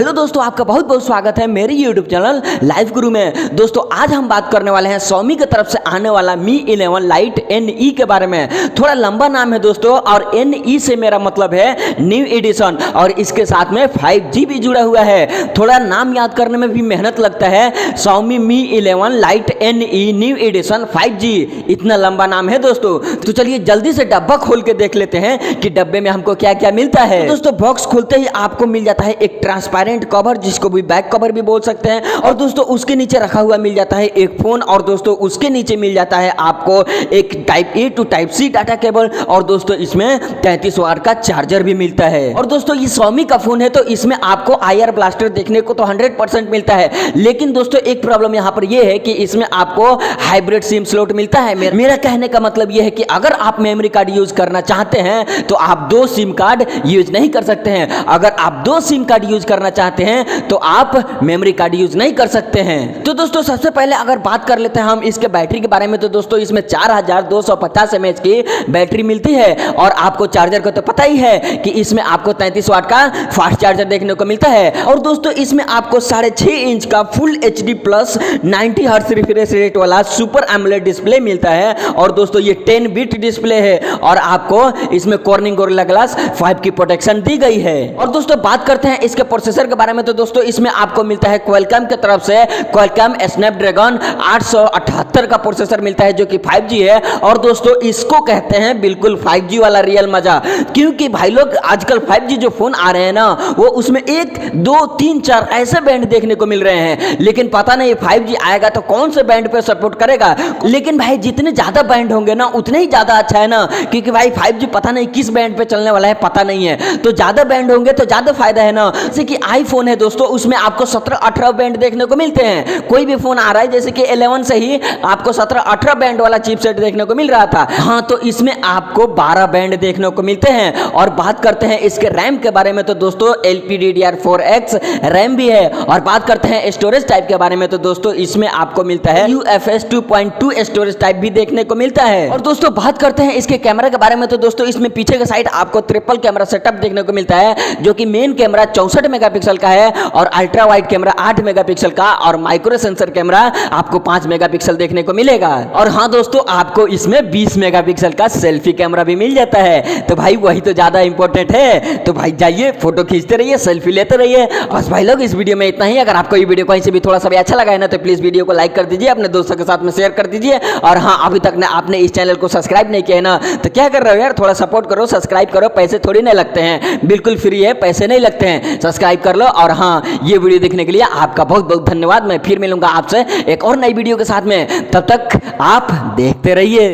Hello दोस्तों, आपका बहुत बहुत स्वागत है मेरे यूट्यूब चैनल लाइव गुरु में। दोस्तों आज हम बात करने वाले हैं Xiaomi की तरफ से आने वाला Mi 11 Lite NE के बारे में। थोड़ा लंबा नाम है दोस्तों, और NE से मेरा मतलब है न्यू एडिशन, और इसके साथ में 5G भी जुड़ा हुआ है। थोड़ा नाम याद करने में भी मेहनत लगता है। Xiaomi Mi 11 Lite NE new edition 5G, इतना लंबा नाम है दोस्तों। तो चलिए जल्दी से डब्बा खोल के देख लेते हैं कि डब्बे में हमको क्या क्या मिलता है। तो दोस्तों बॉक्स खोलते ही आपको मिल जाता है एक ट्रांसपेरेंट कवर, जिसको भी बैक कवर भी बोल सकते हैं, और दोस्तों उसके नीचे रखा हुआ मिल जाता है एक फोन, और दोस्तों उसके नीचे मिल जाता है आपको एक type A to type C data cable, और दोस्तों इसमें 33 वाट का चार्जर भी मिलता है। और दोस्तों ये Xiaomi का फोन है तो इसमें आपको आईआर ब्लास्टर देखने को तो 100% मिलता है, लेकिन दोस्तों एक प्रॉब्लम यहाँ पर यह है कि इसमें आपको हाइब्रिड सिम स्लॉट मिलता है। मेरा कहने का मतलब यह है कि अगर आप मेमोरी कार्ड यूज करना चाहते हैं तो आप 2 सिम कार्ड यूज नहीं कर सकते हैं। अगर आप 2 सिम कार्ड यूज करना चाहते हैं तो आप मेमोरी कार्ड यूज नहीं कर सकते हैं। तो दोस्तों सबसे पहले अगर बात कर लेते हैं हम इसके बैटरी के बारे में, तो दोस्तों इसमें 4250 mAh की बैटरी मिलती है, और आपको चार्जर को तो पता ही है कि इसमें आपको 33 वाट का फास्ट चार्जर देखने को मिलता है। और दोस्तों इसमें आपको 6.5 इंच का full HD plus 90 hertz refresh rate वाला सुपर एमोलेड डिस्प्ले मिलता है, और दोस्तों ये 10 बिट डिस्प्ले है, और आपको इसमें कॉर्निंग गोरिल्ला ग्लास 5 की प्रोटेक्शन दी गई है। और दोस्तों बात करते हैं इसके प्रोसेसर के बारे में, तो दोस्तों इसमें आपको मिलता है क्वालकॉम की तरफ से क्वालकॉम स्नैपड्रैगन 878 का प्रोसेसर मिलता है, जो कि 5G है। और दोस्तों इसको कहते हैं बिल्कुल 5G वाला रियल मजा, क्योंकि भाई लोग आजकल 5G जो फोन आ रहे हैं ना, वो उसमें 1 2 3 4 ऐसे बैंड देखने को मिल रहे हैं, लेकिन पता नहीं 5G आएगा तो कौन से बैंड पे सपोर्ट करेगा। लेकिन भाई जितने ज्यादा बैंड होंगे ना उतने ही ज्यादा अच्छा है ना, क्योंकि भाई 5G पता नहीं किस बैंड पे चलने वाला है, पता नहीं है। तो ज्यादा बैंड होंगे तो ज्यादा फायदा है ना। जैसे कि आईफोन है दोस्तों, उसमें आपको 17-18 बैंड देखने को मिलते हैं। कोई भी फोन आ रहा है जैसे कि 11 से ही आपको 17-18 बैंड वाला चिपसेट देखने को मिल रहा था। हाँ, तो इसमें आपको 12 बैंड देखने को मिलते हैं। और बात करते हैं इसके रैम के बारे में, तो दोस्तों LPDDR4X रैम भी है। और बात करते हैं स्टोरेज टाइप के बारे में, तो दोस्तों इसमें आपको मिलता है UFS 2.2 स्टोरेज टाइप भी देखने को मिलता है। और दोस्तों बात करते हैं इसके कैमरा के बारे में, तो दोस्तों इसमें पीछे के साइड आपको ट्रिपल कैमरा सेटअप देखने को मिलता है, जो कि मेन कैमरा 64 मेगापिक्सल का है, और अल्ट्रा वाइड कैमरा 8 मेगापिक्सल का, और माइक्रो सेंसर कैमरा आपको 5 मेगापिक्सल देखने को मिलेगा। और हाँ दोस्तों आपको इसमें 20 मेगापिक्सल का सेल्फी कैमरा भी मिल जाता है। तो भाई वही तो ज्यादा इंपॉर्टेंट है। तो भाई जाइए फोटो खींचते रहिए, सेल्फी लेते रहिए। बस भाई लोग इस वीडियो में इतना ही। अगर आपको ये वीडियो कहीं से भी थोड़ा सा भी अच्छा लगा है ना, तो प्लीज वीडियो को लाइक कर दीजिए, अपने दोस्तों के साथ में शेयर कर दीजिए। और हाँ, अभी तक ना आपने इस चैनल को सब्सक्राइब नहीं किया है ना, तो क्या कर रहे हो यार, थोड़ा सपोर्ट करो, सब्सक्राइब करो। पैसे थोड़ी नहीं लगते हैं, बिल्कुल फ्री है, पैसे नहीं लगते हैं, सब्सक्राइब कर लो। और हाँ, ये वीडियो देखने के लिए आपका बहुत बहुत धन्यवाद। मैं फिर मिलूंगा आपसे एक और नई वीडियो के साथ में, तब तक आप देखते रहिए।